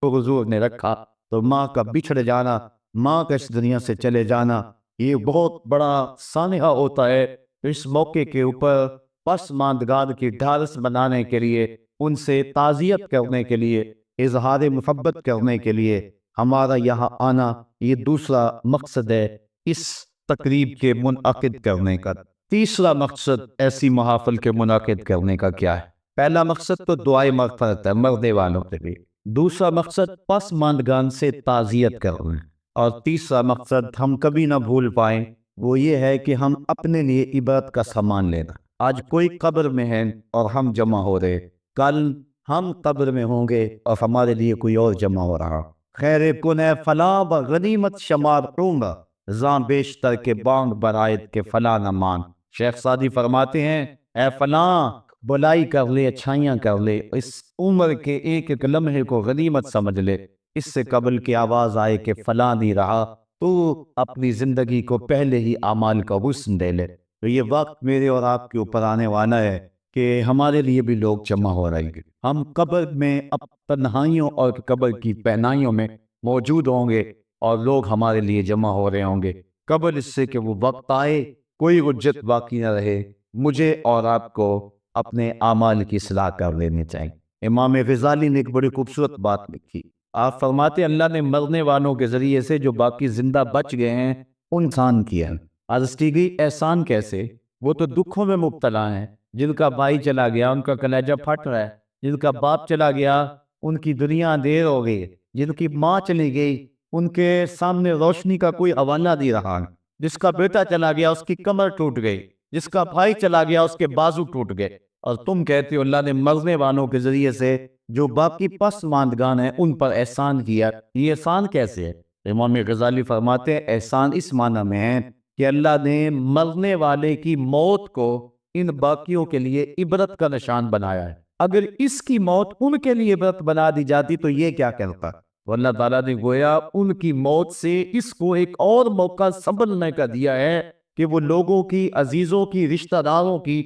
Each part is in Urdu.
کو حضور نے رکھا تو ماں کا بچھڑ جانا، ماں کا اس دنیا سے چلے جانا، یہ بہت بڑا سانحہ ہوتا ہے۔ اس موقع کے اوپر پسماندگان کی ڈھارس بنانے کے لیے، ان سے تعزیت کرنے کے لیے، اظہار محبت کرنے کے لیے ہمارا یہاں آنا، یہ دوسرا مقصد ہے اس تقریب کے منعقد کرنے کا۔ تیسرا مقصد ایسی محافل کے منعقد کرنے کا کیا ہے؟ پہلا مقصد تو دعائے مغفرت ہے مرنے والوں کے لیے، دوسرا مقصد پسماندگان سے تعزیت کرنا، اور تیسرا مقصد ہم کبھی نہ بھول پائیں وہ یہ ہے کہ ہم اپنے لیے عبرت کا سامان لینا۔ آج کوئی قبر میں ہے اور ہم جمع ہو رہے، کل ہم قبر میں ہوں گے اور ہمارے لیے کوئی اور جمع ہو رہا۔ خیر کن ہے فلاں غنیمت شمار ہوں گا، زاں بیشتر کے بانگ برائت کے فلاں نہ مان۔ شیخ سعدی فرماتے ہیں اے فلاں بلائی کر لے، اچھائیاں کر لے، اس عمر کے ایک ایک لمحے کو غنیمت سمجھ لے، اس سے قبل کی آواز آئے کہ فلاں نہیں رہا تو اپنی زندگی کو پہلے ہی اعمال کا حسن دے لے۔ تو یہ وقت میرے اور آپ کے اوپر آنے والا ہے کہ ہمارے لیے بھی لوگ جمع ہو رہے ہیں۔ ہم قبر میں اب تنہائیوں اور قبر کی پہنائیوں میں موجود ہوں گے اور لوگ ہمارے لیے جمع ہو رہے ہوں گے، قبل اس سے کہ وہ وقت آئے کوئی حجت باقی نہ رہے۔ مجھے اور آپ کو اپنے اعمال کی اصلاح کر لینی چاہیے۔ امام غزالی نے ایک بڑی خوبصورت بات لکھی، آپ فرماتے اللہ نے مرنے والوں کے ذریعے سے جو باقی زندہ بچ گئے ہیں انسان کیا۔ عرض کی گئی احسان کیسے؟ وہ تو دکھوں میں مبتلا ہیں، جن کا بھائی چلا گیا ان کا کلیجہ پھٹ رہا ہے، جن کا باپ چلا گیا ان کی دنیا اندھیر ہو گئی، جن کی ماں چلی گئی ان کے سامنے روشنی کا کوئی حوالہ نہیں رہا، جس کا بیٹا چلا گیا اس کی کمر ٹوٹ گئی، جس کا بھائی چلا گیا اس کے بازو ٹوٹ گئے، اور تم کہتے ہو اللہ نے مرنے والوں کے ذریعے سے جو باقی پسماندگان ہیں ان پر احسان کیا۔ یہ احسان کیسے ہے؟ امام غزالی فرماتے ہیں احسان اس معنی میں ہے کہ اللہ نے مرنے والے کی موت کو ان باقیوں کے لیے عبرت کا نشان بنایا ہے۔ اگر اس کی موت ان کے لیے عبرت بنا دی جاتی تو یہ کیا کرتا؟ تو اللہ تعالیٰ نے گویا ان کی موت سے اس کو ایک اور موقع سنبھلنے کا دیا ہے کہ وہ لوگوں کی، عزیزوں کی، رشتہ داروں کی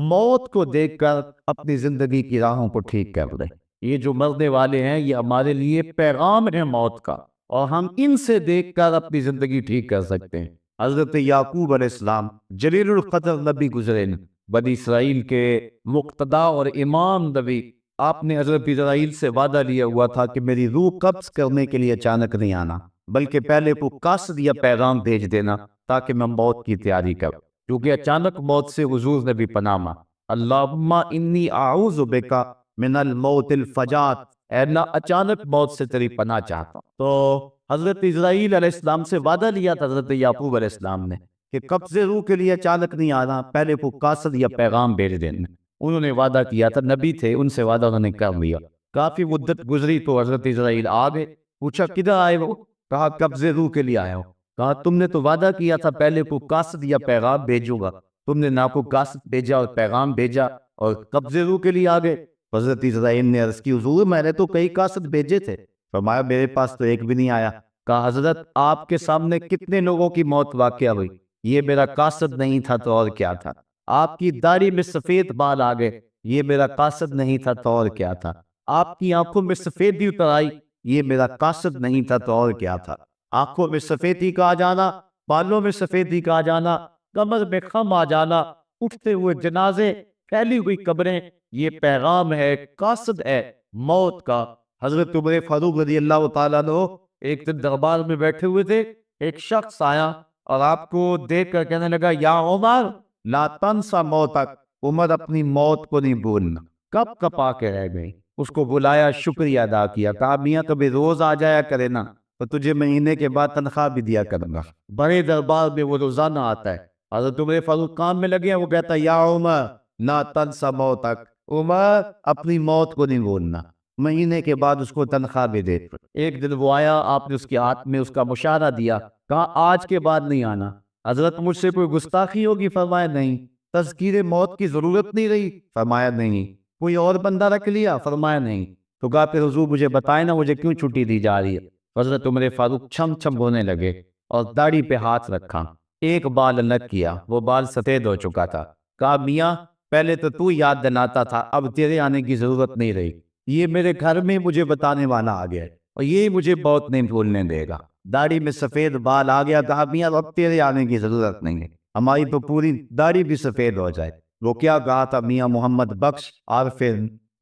موت کو دیکھ کر اپنی زندگی کی راہوں کو ٹھیک کر لیں۔ یہ جو مرنے والے ہیں یہ ہمارے لیے پیغام ہے موت کا، اور ہم ان سے دیکھ کر اپنی زندگی ٹھیک کر سکتے ہیں۔ حضرت یعقوب علیہ السلام جلیل القدر نبی گزرے، بنی اسرائیل کے مقتدا اور امام نبی، آپ نے حضرت اسرائیل سے وعدہ لیا ہوا تھا کہ میری روح قبض کرنے کے لیے اچانک نہیں آنا، بلکہ پہلے کو قصد یا پیغام بھیج دینا تاکہ میں موت کی تیاری کروں، کیونکہ اچانک موت سے حضور نے بھی پناہ مانگا۔ اللہم انی اعوذ بک من الموت الفجات، اے اللہ اچانک موت سے تیری پناہ چاہتا ہوں۔ تو حضرت اسرائیل علیہ السلام سے وعدہ لیا تھا حضرت یعقوب علیہ السلام نے کہ قبض روح کے لیے اچانک نہیں آنا، پہلے کو قصد یا پیغام بھیج دینا۔ انہوں نے وعدہ کیا تھا، نبی تھے، ان سے وعدہ انہوں نے کر لیا۔ کافی مدت گزری تو حضرت اسرائیل آ گئے، پوچھا کدھر آئے ہو؟ کہا قبض روح کے لیے آیا ہو۔ کہا تم نے تو وعدہ کیا تھا پہلے کو قصد یا پیغام بھیجوں گا، تم نے نہ کو قصد بھیجا اور پیغام بھیجا اور قبض روح کے لیے آ گئے۔ حضرت اسرائیل نے عرض کی حضور میں نے تو کئی قصد بھیجے تھے، فرمایا میرے پاس تو ایک بھی نہیں آیا۔ کہا حضرت آپ کے سامنے کتنے لوگوں کی موت واقع ہوئی، یہ میرا قصد نہیں تھا تو اور کیا تھا؟ آپ کی داڑھی میں سفید بال آ گئے، یہ میرا قصد نہیں تھا تو اور کیا تھا؟ آپ کی آنکھوں میں سفیدی اتر آئی، یہ میرا قصد نہیں تھا تو اور کیا تھا؟ آنکھوں میں سفیدی کا آ جانا، بالوں میں سفیدی کا آ جانا، کمر میں خم آ جانا، اٹھتے ہوئے جنازے، پھیلی ہوئی قبریں، یہ پیغام ہے، قصد ہے موت کا۔ حضرت عمر فاروق رضی اللہ تعالیٰ عنہ ایک دن دربار میں بیٹھے ہوئے تھے، ایک شخص آیا اور آپ کو دیکھ کر کہنے لگا یا عمر لا تنسا موتک، عمر اپنی موت کو نہیں بھولنا۔ کب کپا کے رہ گئی، اس کو بلایا، شکریہ ادا کیا، کہا میاں کبھی روز آ جایا کرے نا تو تجھے مہینے کے بعد تنخواہ بھی دیا کروں گا۔ بڑے دربار میں وہ روزانہ آتا ہے، حضرت عمر فاروق کام میں لگے ہیں، وہ کہتا ہے یا عمر لا تنسا موتک، عمر اپنی موت کو نہیں بھولنا، مہینے کے بعد اس کو تنخواہ بھی دے۔ ایک دن وہ آیا، آپ نے اس کے ہاتھ میں اس کا مشارہ دیا، کہا آج کے بعد نہیں آنا۔ حضرت مجھ سے کوئی گستاخی ہوگی؟ فرمایا نہیں۔ تذکیر موت کی ضرورت نہیں رہی؟ فرمایا نہیں۔ کوئی اور بندہ رکھ لیا؟ فرمایا نہیں۔ تو کہا پھر حضور مجھے بتائیں نا مجھے کیوں چھٹی دی جا رہی ہے؟ حضرت عمر فاروق چھم چھم ہونے لگے اور داڑھی پہ ہاتھ رکھا، ایک بال الگ کیا، وہ بال سفید ہو چکا تھا۔ کہا میاں پہلے تو یاد دلاتا تھا، اب تیرے آنے کی ضرورت نہیں رہی، یہ میرے گھر میں مجھے بتانے والا آ گیا ہے۔ اور یہ مجھے بہت نہیں بھولنے دے گا۔ داڑھی میں سفید بال آ گیا، کہا میاں اب تیرے آنے کی ضرورت نہیں ہے، ہماری تو پوری داڑھی بھی سفید ہو جائے۔ وہ کیا کہا تھا میاں محمد بخش عارف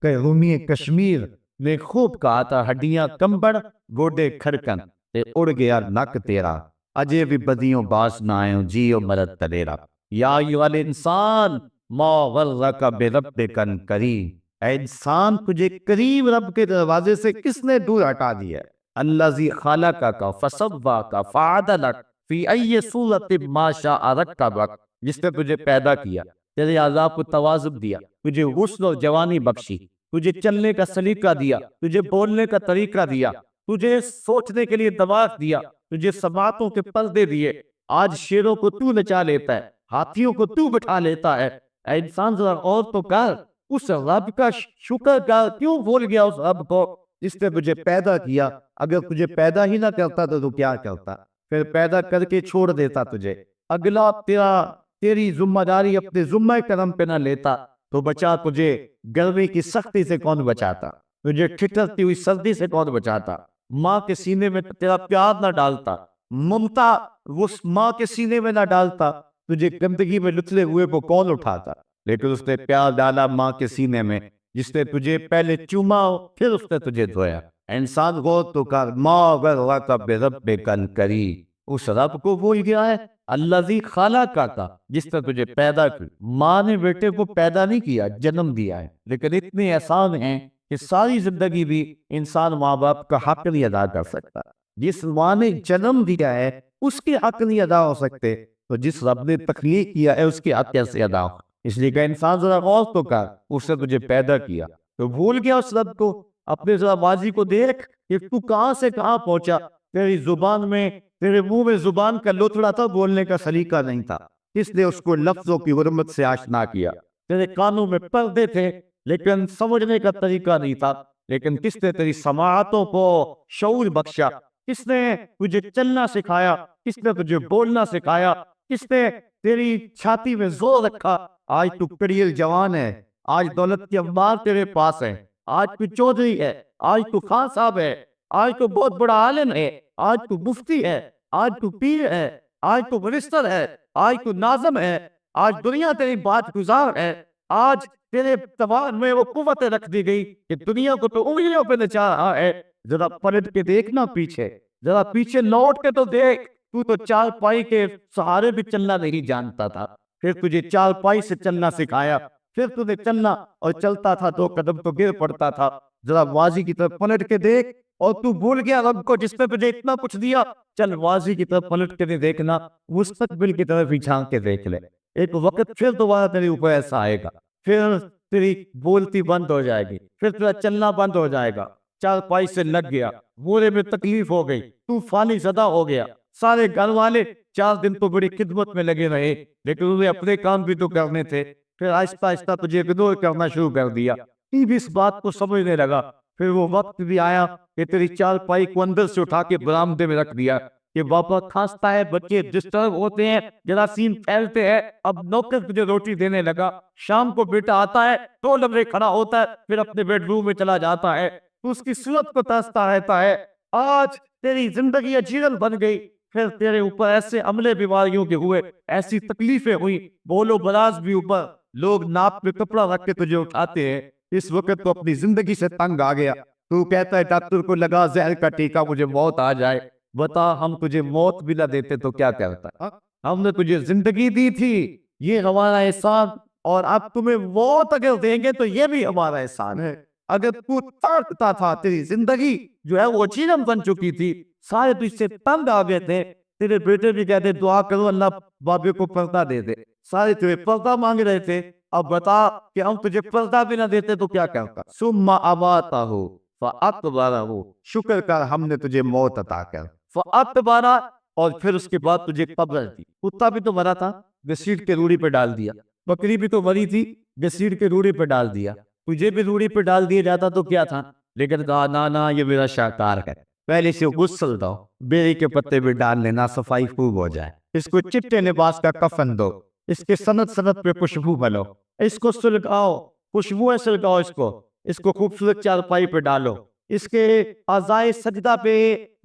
رومی کشمیر نے خوب کہا تھا، ہڈیاں کمبڑ گوڈے کھڑکن تے اڑ گیا نک تیرا، اجے بھی بدیوں باس نہ آئے جیو مرد تلیرا۔ یا ایھا الانسان ما غرک بربک الکریم، اے انسان تجھے کریم رب کے دروازے سے کس نے دور ہٹا دیا؟ الذی خلقک فسواک فعدلک فی ای صورت ما شاء رکبک، جس نے تجھے پیدا کیا، تیرے اعضاء کو توازن دیا، تجھے حسن و جوانی بخشی، تجھے چلنے کا سلیقہ دیا، تجھے بولنے کا طریقہ دیا، تجھے سوچنے کے لیے دماغ دیا، تجھے سماعتوں کے پردے دیے۔ آج شیروں کو تو نچا لیتا ہے، ہاتھیوں کو تو بٹھا لیتا ہے۔ اے انسان ذرا غور تو کر، اس رب کا شکر کر، کیوں بھول گیا اس رب کو جس نے تجھے پیدا کیا؟ اگر تجھے پیدا ہی نہ کرتا تو کیا کرتا؟ پھر پیدا کر کے چھوڑ دیتا تجھے، اگلا تیری ذمہ داری اپنے ذمہ کرم پہ نہ لیتا تو بچا تجھے گرمی کی سختی سے کون بچاتا؟ تجھے ٹھٹرتی ہوئی سردی سے کون بچاتا؟ ماں کے سینے میں تیرا پیار نہ ڈالتا، ممتا اس ماں کے سینے میں نہ ڈالتا، تجھے گندگی میں لتھڑے ہوئے کو کون اٹھاتا؟ لیکن اس نے پیار ڈالا ماں کے سینے میں، جس نے تجھے پہلے چوما پھر اس نے تجھے دھویا۔ انسان غور تو کر، ما غرک بربک الکریم، اس رب کو بھول گیا ہے الذی خلقک، جس نے تجھے پیدا کیا۔ ماں نے بیٹے کو پیدا نہیں کیا، جنم دیا ہے، لیکن اتنے احسان ہیں کہ ساری زندگی بھی انسان ماں باپ کا حق نہیں ادا کر سکتا۔ جس ماں نے جنم دیا ہے اس کے حق نہیں ادا ہو سکتے، تو جس رب نے تخلیق کیا ہے اس کے حق کیسے ادا ہو؟ اس لیے کہ انسان ذرا غور تو کر، اس نے تجھے پیدا کیا تو بھول گیا اس رب کو؟ اپنے ذرا ماضی کو دیکھ کہ تو کہاں سے کہاں پہنچا۔ تیری زبان میں، تیرے منہ میں زبان کا لوتھڑا تھا، بولنے کا سلیقہ نہیں تھا، کس نے اس کو لفظوں کی حرمت سے آشنا کیا؟ تیرے کانوں میں پردے تھے لیکن سمجھنے کا طریقہ نہیں تھا، لیکن کس نے تیری سماعتوں کو شعور بخشا؟ کس نے تجھے چلنا سکھایا؟ کس نے تجھے بولنا سکھایا؟ کس نے تیری چھاتی میں زور رکھا؟ آج تو کڑیل جوان ہے، آج دولت کی انبار تیرے پاس ہے، آج تو چودھری ہے، آج تو خان صاحب ہے، آج تو بہت بڑا عالم ہے، آج تو مفتی ہے، آج تو پیر ہے، آج تو منسٹر ہے، آج تو ناظم ہے، آج دنیا تیری بات گزار ہے، آج تیرے زبان میں وہ قوت رکھ دی گئی کہ دنیا کو تو انگلیوں پہ نچا رہا ہے۔ ذرا پلٹ کے دیکھنا پیچھے، ذرا پیچھے لوٹ کے تو دیکھ، تو چار پائی کے سہارے بھی چلنا نہیں جانتا تھا، پھر تجھے چار پائی سے چلنا سکھایا، پھر تجھے چلنا، اور چلتا تھا 2 قدم تو گر پڑتا تھا۔ ذرا ماضی کی طرف پلٹ کے دیکھ، اور تو بھول گیا رب کو جس نے تجھے اتنا کچھ دیا۔ چل ماضی کی طرف پلٹ کے نہیں دیکھنا، مستقبل کی طرف ہی جھانک کے دیکھ لے۔ ایک وقت پھر دوبارہ تیرے اوپر ایسا آئے گا، پھر تیری بولتی بند ہو جائے گی، پھر تیرا چلنا بند ہو جائے گا، چار پائی سے لگ گیا، بورے میں تکلیف ہو گئی، تو فانی زدہ ہو گیا۔ سارے گھر والے 4 دن تو بڑی خدمت میں لگے رہے، لیکن انہیں اپنے کام بھی تو کرنے تھے، پھر آہستہ آہستہ تجھے اگنور کرنا شروع کر دیا۔ بھی اس بات کو سمجھنے لگا، پھر وہ وقت بھی آیا کہ تیری 4 پائی کو اندر سے اٹھا کے برآمدے میں رکھ دیا کہ بابا کھانستا ہے، بچے ڈسٹرب ہوتے ہیں، جراثیم پھیلتے ہیں۔ اب نوکر تجھے روٹی دینے لگا، شام کو بیٹا آتا ہے، 2 لمحے کھڑا ہوتا ہے، پھر اپنے بیڈ روم میں چلا جاتا ہے، تو اس کی صورت کو ترستا رہتا ہے۔ آج تیری زندگی اجیرن بن گئی، پھر تیرے اوپر ایسے عملے بیماریوں کے ہوئے، ایسی تکلیفیں ہوئی، بولو براز بھی اوپر، لوگ ناپ میں کپڑا رکھ کے تجھے اٹھاتے ہیں۔ اس وقت تو اپنی زندگی سے تنگ آ گیا، تو کہتا ہے ڈاکٹر کو لگا زہر کا ٹیکہ، مجھے موت آ جائے۔ بتا ہم تجھے موت بھی نہ دیتے تو کیا کرتا؟ ہم نے تجھے زندگی دی تھی، یہ ہمارا احسان، اور اب تمہیں موت اگر دیں گے تو یہ بھی ہمارا احسان ہے۔ اگر تو تڑپتا تھا، تیری زندگی جو ہے وہ چیرم بن چکی تھی، سارے تجھ سے تنگ آ گئے تھے، تیرے بیٹے بھی کہتے دعا کرو اللہ بابے کو پردہ دے دے، سارے تجھے پردہ مانگ رہے تھے، اب بتا کہ ہم تجھے پردہ بھی نہ دیتے تو کیا کرتا؟ ثم اماتہ فاقبرہ، شکر کر ہم نے تجھے موت عطا کر، فاقبرہ، اور پھر اس کے بعد تجھے قبر دی۔ کتا بھی تو مرا تھا، گھسیٹ کے روڑی پہ ڈال دیا، بکری بھی تو مری تھی، گھسیٹ کے روڑی پہ ڈال دیا، تجھے بھی روڑی پہ ڈال دیا جاتا تو کیا تھا؟ لیکن کہا نا یہ میرا شاہکار ہے، پہلے سے غسل دو، بیری کے پتے بھی ڈال لینا، صفائی خوب ہو جائے، اس کو چٹے لباس کا کفن دو، اس کے سنت سنت پہ خوشبو بنو، اس کو سلکاؤ، خوشبو سلکاؤ، اس کو خوبصورت چارپائی پہ ڈالو، اس کے اعضائے سجدہ پہ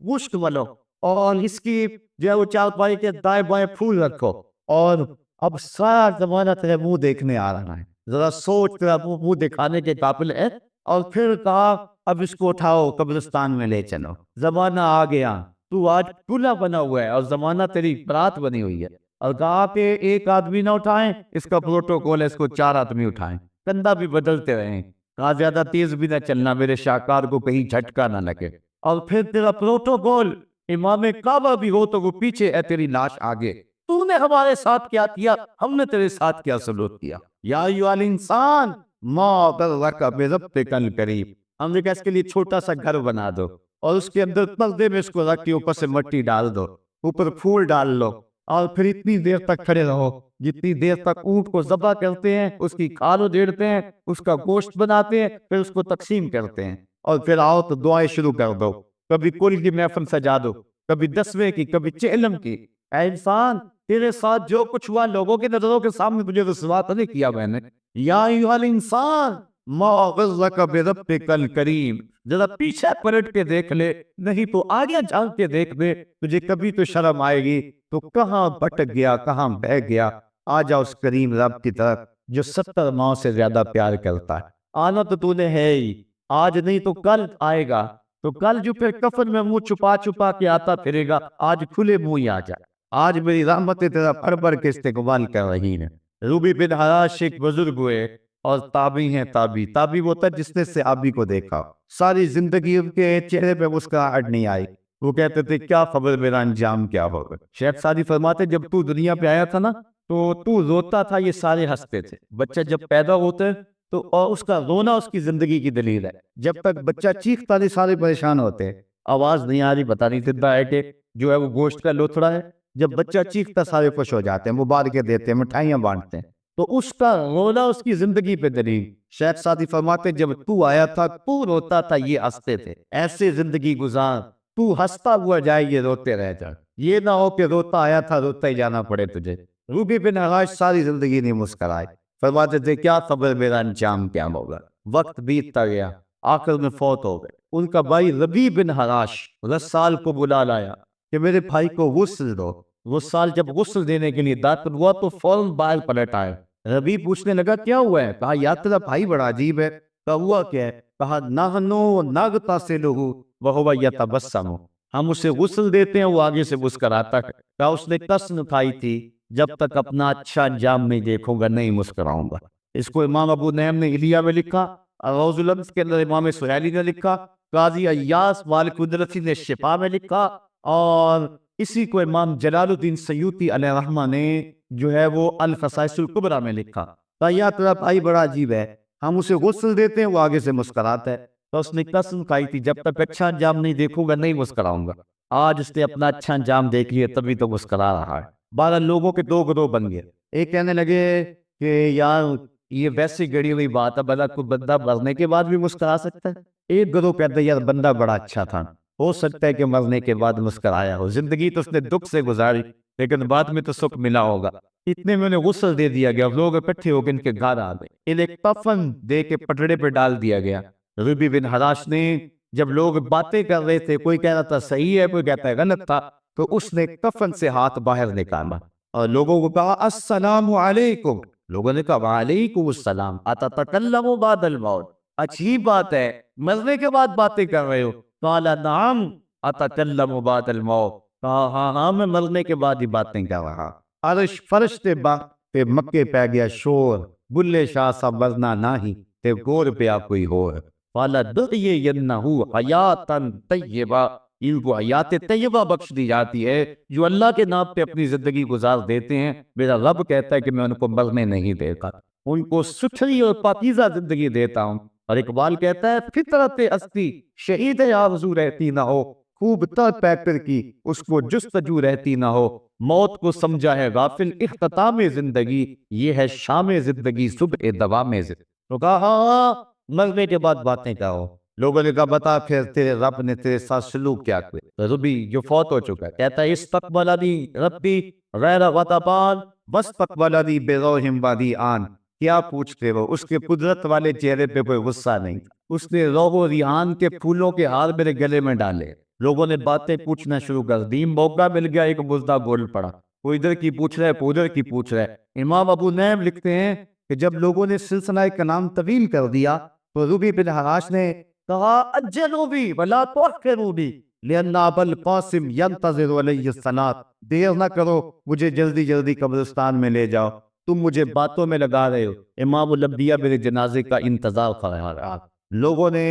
گوشت ملو اور اس کی جو ہے وہ چارپائی کے دائیں بائیں پھول رکھو، اور اب سارا زمانہ تیرے منہ دیکھنے آ رہا ہے، ذرا سوچ تیرا منہ دکھانے کے قابل ہے۔ اور پھر کہا اب اس کو اٹھاؤ قبرستان میں لے چلو، زمانہ آ گیا، تو آج دلہا بنا ہوا ہے اور زمانہ تیری برات بنی ہوئی ہے۔ اور کہا کہ ایک آدمی نہ اٹھائیں، اس کا پروٹوکول ہے اس کو 4 آدمی اٹھائیں، کندھا بھی بدلتے رہیں، کہا زیادہ تیز بھی نہ چلنا، میرے شاہکار کو کہیں جھٹکا نہ لگے۔ اور پھر تیرا پروٹوکول امام کعبہ بھی ہو تو وہ پیچھے ہے، تیری لاش آگے، تو نے ہمارے ساتھ کیا کیا، ہم نے تیرے ساتھ کیا سلوک کیا۔ یا ایھا الانسان ما غرک بربک الکریم، ہم نے کہا اس کے لیے چھوٹا سا گھر بنا دو اور اس کے اندر پردے میں اس کو رکھ کے اوپر سے مٹی ڈال دو، اوپر پھول ڈال لو، اور پھر اتنی دیر تک کھڑے رہو جتنی دیر تک اونٹ کو ذبح کرتے ہیں، اس کی کھال ادھیڑتے ہیں، اس کا گوشت بناتے ہیں، پھر اس کو تقسیم کرتے ہیں، اور پھر آؤ تو دعائیں شروع کر دو، کبھی کل کی محفل سجا دو، کبھی 10ویں کی، کبھی چہلم کی۔ اے انسان، تیرے ساتھ جو کچھ ہوا لوگوں کی نظروں کے سامنے مجھے رسوا تو نہیں کیا میں نے۔ یا ایھا الانسان ما غرک بربک الکریم، ذرا پیچھے پلٹ کے دیکھ لے، نہیں تو آگے جھانک کے دیکھ لے، تجھے کبھی تو شرم آئے گی، تو کہاں بھٹک گیا، کہاں بہ گیا۔ آ جا اس کریم رب کی طرف جو 70 ماؤں سے زیادہ پیار کرتا ہے۔ آنا تو نے ہے ہی، آج نہیں تو کل آئے گا، تو کل جو پھر کفن میں منہ چھپا چھپا کے آتا پھرے گا، آج کھلے منہ ہی آ جائے۔ آج میری رحمتیں تیرا بھر بھر کے استقبال کر رہی ہیں۔ روبی بن حراش ایک بزرگ ہوئے اور تابعی ہیں، تابعی وہ تھا جس نے صحابی کو دیکھا، ساری زندگی ان کے چہرے پہ مسکراہٹ نہیں آئی، وہ کہتے تھے کیا خبر میرا انجام کیا ہوگا۔ شیخ سعدی فرماتے جب تو دنیا پہ آیا تھا نا تو روتا تھا، یہ سارے ہنستے تھے۔ بچہ جب پیدا ہوتا ہے تو اور اس کا رونا اس کی زندگی کی دلیل ہے، جب تک بچہ چیختا نہیں سارے پریشان ہوتے ہیں، آواز نہیں آ رہی پتہ نہیں زندہ ہے کہ جو ہے وہ گوشت کا لوتھڑا ہے، جب بچہ چیختا سارے خوش ہو جاتے ہیں، مبارکیں دیتے ہیں، مٹھائیاں بانٹتے ہیں، تو اس کا رونا اس کی زندگی پہ دلیل۔ شیخ سعدی فرماتے جب تو آیا تھا تو روتا تھا، یہ ہنستے تھے، ایسے زندگی گزار تو ہنستا ہوا جائے، یہ روتے رہ جائے، یہ نہ ہو کہ روتا آیا تھا روتا ہی جانا پڑے تجھے۔ روبی بن حراش ساری زندگی نہیں مسکرائے، فرماتے تھے کیا خبر میرا انجام کیا ہوگا۔ وقت بیتتا گیا، آخر میں فوت ہو گئے۔ ان کا بھائی ربیع بن حراش رسال کو بلا لایا کہ میرے بھائی کو غسل دو۔ رسال جب غسل دینے کے لیے داخل ہوا تو فوراً باہر پلٹ آئے۔ ربیع پوچھنے لگا کیا ہوا ہے؟ کہا یا تیرا بھائی بڑا عجیب ہے۔ کہا ہوا کیا ہے؟ کہا نحنو نغتسلہ وہو یتبسم، ہم اسے غسل دیتے ہیں وہ آگے سے مسکراتا ہے۔ کہا اس نے قسم کھائی تھی جب تک اپنا اچھا انجام نہیں دیکھوں گا نہیں مسکراؤں گا۔ اس کو امام ابو نعیم نے حلیہ میں لکھا، روض الامس کے اندر امام سہیلی نے لکھا، قاضی ایاس مالک الدرسی نے شفا میں لکھا، اور اسی کو امام جلال الدین سیوطی علیہ رحمہ نے جو ہے وہ الخصائص الکبریٰ میں لکھا۔ کہا یا تیرا بھائی بڑا عجیب ہے، ہم اسے غسل دیتے ہیں وہ آگے سے مسکراتا ہے۔ تو اس نے قسم کھائی تھی جب تک اچھا انجام نہیں دیکھوں گا نہیں مسکراؤں گا۔ آج اس نے اپنا اچھا انجام دیکھ لیا تبھی تو مسکرا رہا ہے۔ 12 لوگوں کے 2 گروہ بن گئے، ایک کہنے لگے کہ یار یہ ویسے گڑی ہوئی بات ہے، بھلا کوئی بندہ مرنے کے بعد بھی مسکرا سکتا ہے۔ ایک گروہ کہتا ہے یار بندہ بڑا اچھا تھا، ہو سکتا ہے کہ مرنے کے بعد مسکرایا ہو، زندگی تو اس نے دکھ سے گزاری لیکن بعد میں تو سکھ ملا ہوگا۔ اتنے میں انہیں غسل دے دیا گیا، لوگ اکٹھے ہو کے ان کے گھر آ گئے، انہیں ایک کفن دے کے پٹڑے پہ ڈال دیا گیا۔ ربیع بن حراش نے جب لوگ باتیں کر رہے تھے، کوئی کہہ رہا تھا صحیح ہے، کوئی کہتا ہے غلط تھا، تو اس نے کفن سے ہاتھ باہر نکالا اور لوگوں کو کہا السلام علیکم۔ لوگوں نے کہا وعلیکم السلام، اتتکلم بعد الموت، عجیب بات ہے مرنے کے بعد باتیں کر رہے ہو۔ قال نعم اتکلم بعد الموت، کہا ہاں ہاں میں مرنے کے بعد ہی باتیں کر رہا۔ عرش فرش تے پہ مکے پہ گیا شور، بلے شاہ سا مرنا نہیں تے گور پہ کوئی ہو۔ فَلَدُعْيَنَّهُ حَيَاتًا طَيِّبَةً، ان کو حیات طیبہ بخش دی جاتی ہے جو اللہ کے نام پہ اپنی زندگی گزار دیتے ہیں۔ میرا رب کہتا ہے کہ میں ان کو مرنے نہیں دیتا، ان کو ستھری اور پاکیزہ زندگی دیتا ہوں۔ اور اقبال کہتا ہے فطرت ہستی شہید آرزو رہتی نہ ہو، خوب تر پیکر کی اس کو جستجو رہتی نہ ہو، موت کو سمجھا ہے غافل اختتام زندگی، یہ ہے شام زندگی صبح دوام زندگی۔ تو کہا ہاں مرنے کے بعد باتیں کہو۔ لوگوں نے کہا بتا پھر تیرے رب نے تیرے ساتھ سلوک کیا کیا؟ ربی جو فوت ہو چکا ہے کہتا ہے استقبلنی ربی غیر غضبان واستقبلنی بروح ودیعان، کیا پوچھتے ہو؟ اس کے قدرت والے چہرے پہ کوئی غصہ نہیں تھا۔ اس نے روغ و ریحان کے پھولوں کے ہار میرے گلے میں ڈالے، لوگوں نے باتیں پوچھنا شروع کر دی، موقع مل گیا ایک مردہ بول پڑا، کوئی ادھر کی پوچھ رہا ہے، کوئی ادھر کی پوچھ رہا ہے۔ امام ابو نعیم لکھتے ہیں کہ جب لوگوں نے سلسلہ کا نام طویل کر دیا تو ربی بن حراش نے کہا اجلوا بی ولا تؤخروا بی لأن ابا القاسم ينتظر علی الصلاۃ، دیر نہ کرو، مجھے جلدی جلدی قبرستان میں لے جاؤ، تم مجھے باتوں میں لگا رہے ہو۔ امام الانبیاء میرے جنازے کا انتظار کر رہا۔ لوگوں نے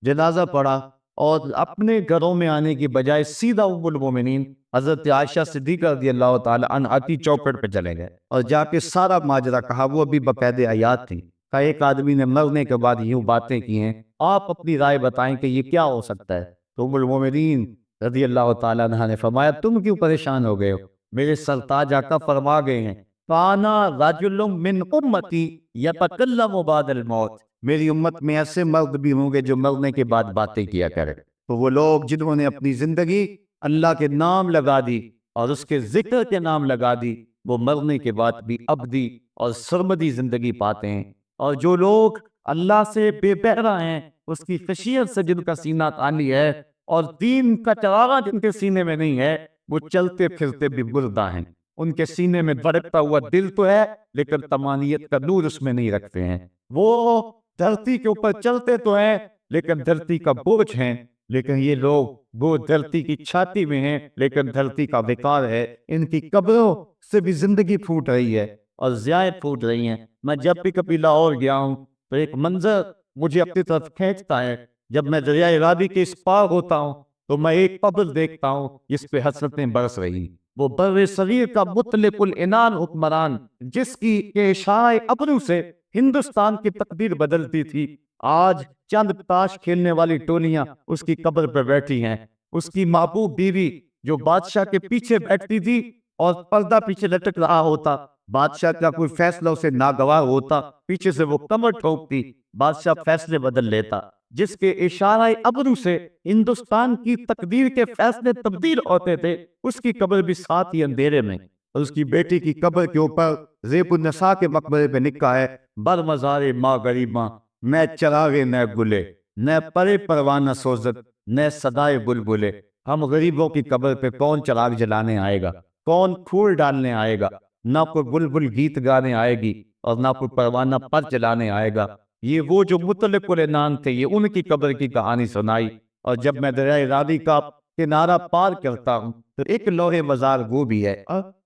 جنازہ پڑھا اور اپنے گھروں میں آنے کی بجائے سیدھا ام المومنین حضرت عائشہ صدیقہ رضی اللہ تعالی عنہا کی چوکھٹ پہ چلے گئے اور جا کے سارا ماجرا کہا۔ وہ ابھی باقاعدہ حیات تھی۔ کہا ایک آدمی نے مرنے کے بعد یوں باتیں کی ہیں، آپ اپنی رائے بتائیں کہ یہ کیا ہو سکتا ہے؟ تو ام المومنین رضی اللہ تعالیٰ عنہ نے فرمایا تم کیوں پریشان ہو گئے ہو؟ میرے سرتاج آقا فرما گئے ہیں کانا رجل من امتی یتکلم بعد الموت، میری امت میں ایسے مرد بھی ہوں گے جو مرنے کے بعد باتیں کیا کرے۔ تو وہ لوگ جنہوں نے اپنی زندگی اللہ کے نام لگا دی اور اس کے ذکر کے نام لگا دی، وہ مرنے کے بعد بھی ابدی اور سرمدی زندگی پاتے ہیں۔ اور جو لوگ اللہ سے بے بہرہ ہیں، اس کی خشیت سے جن کا سینہ خالی ہے اور دین کا چراغاں جن کے سینے میں نہیں ہے، وہ چلتے پھرتے بھی مردہ ہیں۔ ان کے سینے میں دھڑکتا ہوا دل تو ہے لیکن تمانیت کا نور اس میں نہیں رکھتے ہیں۔ وہ دھرتی کے اوپر چلتے تو ہیں لیکن دھرتی کا بوجھ ہیں، لیکن یہ لوگ وہ دھرتی کی چھاتی میں ہیں لیکن دھرتی کا وقار ہے۔ ان کی قبروں سے بھی زندگی پھوٹ رہی ہے اور ضیائیں پھوٹ رہی ہیں۔ میں جب بھی کبھی لاہور گیا ہوں تو ایک منظر مجھے اپنی طرف کھینچتا ہے۔ جب میں دریائے راوی کے اس پار ہوتا ہوں تو میں ایک قبر دیکھتا ہوں جس پہ حسرتیں برس رہی۔ وہ بر صغیر کا مطلق العنان حکمران جس کی اشارۂ ابرو سے ہندوستان کی تقدیر بدلتی تھی، آج چند تاش کھیلنے والی ٹولیاں اس کی قبر پر بیٹھی ہیں۔ اس کی محبوب بیوی جو بادشاہ کے پیچھے بیٹھتی تھی اور پردہ پیچھے لٹک رہا ہوتا، بادشاہ کا کوئی فیصلہ اسے ناگوار ہوتا، پیچھے سے وہ کمر ٹھوکتی، بادشاہ فیصلے بدل لیتا۔ جس کے اشارہ ابرو سے ہندوستان کی تقدیر کے فیصلے تبدیل ہوتے تھے، اس کی قبر بھی ساتھ ہی اندھیرے میں۔ اور اس کی بیٹی کی قبر کے اوپر ریپ النساء کے مقبرے پہ لکھا ہے بر مزار ماں غریباں، نہ چراغے نہ گلے، نہ پرے پروانہ سوزت، نہ صدائے بلبلے۔ ہم غریبوں کی قبر پہ کون چراغ جلانے آئے گا، کون پھول ڈالنے آئے گا؟ نہ کوئی بلبل گیت گانے آئے گی اور نہ کوئی پروانہ پر جلانے آئے گا۔ یہ وہ جو مطلق العنان تھے، یہ ان کی قبر کی کہانی سنائی۔ اور جب میں دریائے راوی کا کنارہ پار کرتا ہوں تو ایک لوح مزار وہ بھی ہے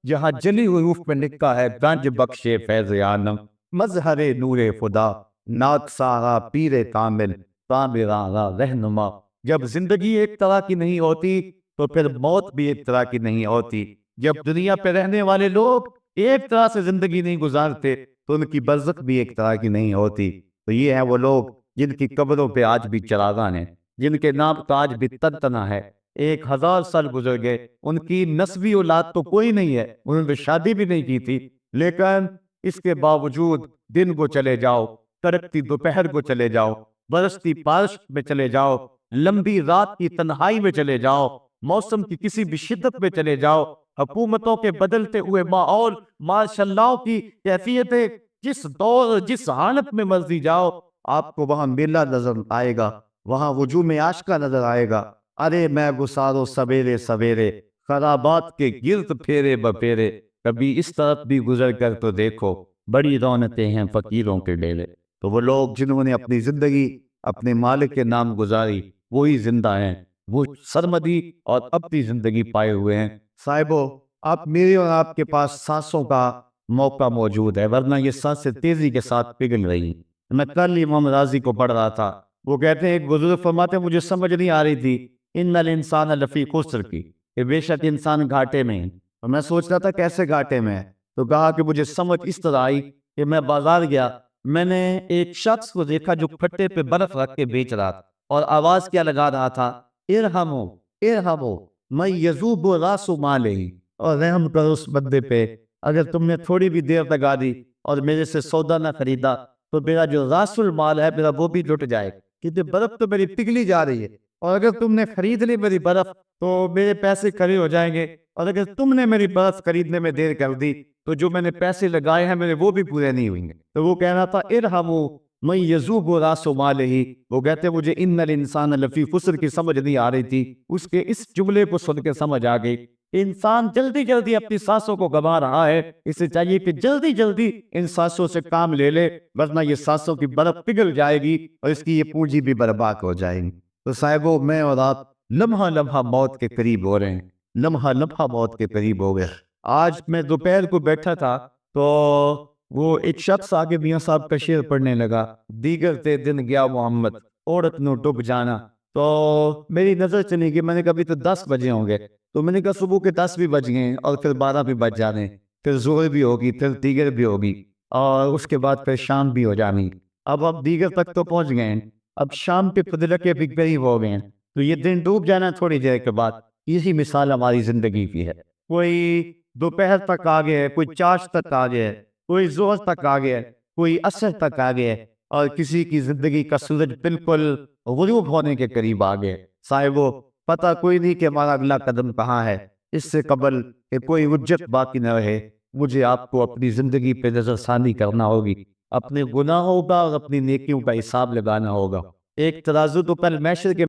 جہاں جلی حروف میں لکھا ہے گنج بخش فیض عالم، مظہر نور خدا، ناک سارا پیر کامل، تعمیرہ رہنما۔ جب زندگی ایک طرح کی نہیں ہوتی تو پھر موت بھی ایک طرح کی نہیں ہوتی۔ جب دنیا پہ رہنے والے لوگ ایک طرح سے زندگی نہیں گزارتے تو ان کی برزخ بھی ایک طرح کی نہیں ہوتی۔ تو یہ ہیں وہ لوگ جن کی قبروں پہ آج بھی چراغاں ہیں، جن کے نام کا آج بھی تنتنا ہے۔ 1000 سال گزر گئے، ان کی نسبی اولاد تو کوئی نہیں ہے، انہوں نے شادی بھی نہیں کی تھی، لیکن اس کے باوجود دن کو چلے جاؤ، تڑکتی دوپہر کو چلے جاؤ، برستی بارش میں چلے جاؤ، لمبی رات کی تنہائی میں چلے جاؤ، موسم کی کسی بھی شدت میں چلے جاؤ، حکومتوں کے بدلتے ہوئے ماحول، ماشاءاللہ کی کیفیتیں، جس دور جس حالت میں مرضی جاؤ، آپ کو وہاں میلہ نظر آئے گا، وہاں ہجوم عاشقہ نظر آئے گا۔ ارے میں گسارو سویرے سویرے، خرابات کے گرد پھیرے بپھیرے، کبھی اس طرف بھی گزر کر تو دیکھو، بڑی رونقیں ہیں فقیروں کے ڈیرے۔ تو وہ لوگ جنہوں نے اپنی زندگی اپنے مالک کے نام گزاری، وہی زندہ ہیں، وہ سرمدی اور ابدی زندگی پائے ہوئے ہیں۔ صاحبو، آپ میرے اور آپ کے پاس سانسوں کا موقع موجود ہے، ورنہ یہ سانسیں تیزی کے ساتھ پگھل رہی ہیں۔ میں کل امام راضی کو پڑھ رہا تھا، وہ کہتے ہیں ایک بزرگ فرماتے ہیں مجھے سمجھ نہیں آ رہی تھی ان الانسان لفی خسر کی، کہ بے شک انسان گھاٹے میں ہے۔ اور میں سوچ رہا تھا کیسے گھاٹے میں ہے، تو کہا کہ مجھے سمجھ اس طرح آئی کہ میں بازار گیا، میں نے ایک شخص کو دیکھا جو پھٹے پہ برف رکھ کے بیچ رہا تھا اور آواز کیا لگا رہا تھا، ارحمو ارحمو میں یذوب راس مالہ، اور رحم کرو اس بندے پہ، اگر تم نے تھوڑی بھی دیر لگا دی اور میرے سے سودا نہ خریدا تو میرا جو راس المال ہے میرا وہ بھی لٹ جائے، کیونکہ برف تو میری پگھلی جا رہی ہے، اور اگر تم نے خرید لی میری برف تو میرے پیسے کھڑے ہو جائیں گے، اور اگر تم نے میری برف خریدنے میں دیر کر دی تو جو میں نے پیسے لگائے ہیں میرے وہ بھی پورے نہیں ہوئیں گے۔ تو وہ کہہ رہا تھا ارحموا من یذوب راس مالہ، وہ کہتے مجھے ان الانسان لفی خسر کی سمجھ نہیں آ رہی تھی، اس کے اس جملے کو سن کے سمجھ آ گئی انسان جلدی جلدی اپنی سانسوں کو گنوا رہا ہے، اسے چاہیے کہ جلدی جلدی ان سانسوں سے کام لے لے، ورنہ یہ سانسوں کی برف پگھل جائے گی اور اس کی یہ پونجی بھی برباد ہو جائے گی۔ تو صاحبو میں اور آپ لمحہ لمحہ موت کے قریب ہو رہے ہیں، لمحہ لمحہ موت کے قریب ہو گئے۔ آج میں دوپہر کو بیٹھا تھا تو وہ ایک شخص آگے میاں صاحب کا شعر پڑھنے لگا، دیگر تے دن گیا محمد عورت نو ڈب جانا، تو میری نظر چلی گئی، میں نے کہا ابھی تو 10 بجے ہوں گے، تو میں نے کہا صبح کے 10 بھی بج گئے اور پھر 12 بھی بج جانے، پھر ظہر بھی ہوگی، پھر دیگر بھی ہوگی اور اس کے بعد پھر شام بھی ہو جانی، اب دیگر تک تو پہنچ گئے ہیں، اب شام کے فضلے بھی قریب ہو گئے ہیں، تو یہ دن ڈوب جانا تھوڑی دیر کے بعد۔ اسی مثال ہماری زندگی کی ہے، کوئی دوپہر تک آ گیا ہے، کوئی چاش تک آ گیا ہے، کوئی ظہر تک آ گیا ہے، کوئی عصر تک آ گیا ہے، اور کسی کی زندگی کا سورج بالکل غروب ہونے کے قریب آ گیا ہے۔ صاحبو پتہ کوئی نہیں کہ ہمارا اگلا قدم کہاں ہے، اس سے قبل کہ کوئی حجت باقی نہ رہے مجھے آپ کو اپنی زندگی پہ نظر ثانی کرنا ہوگی، اپنے گناہوں کا اور اپنی نیکیوں کا حساب لگانا ہوگا۔ ایک ترازو تو کل محشر کے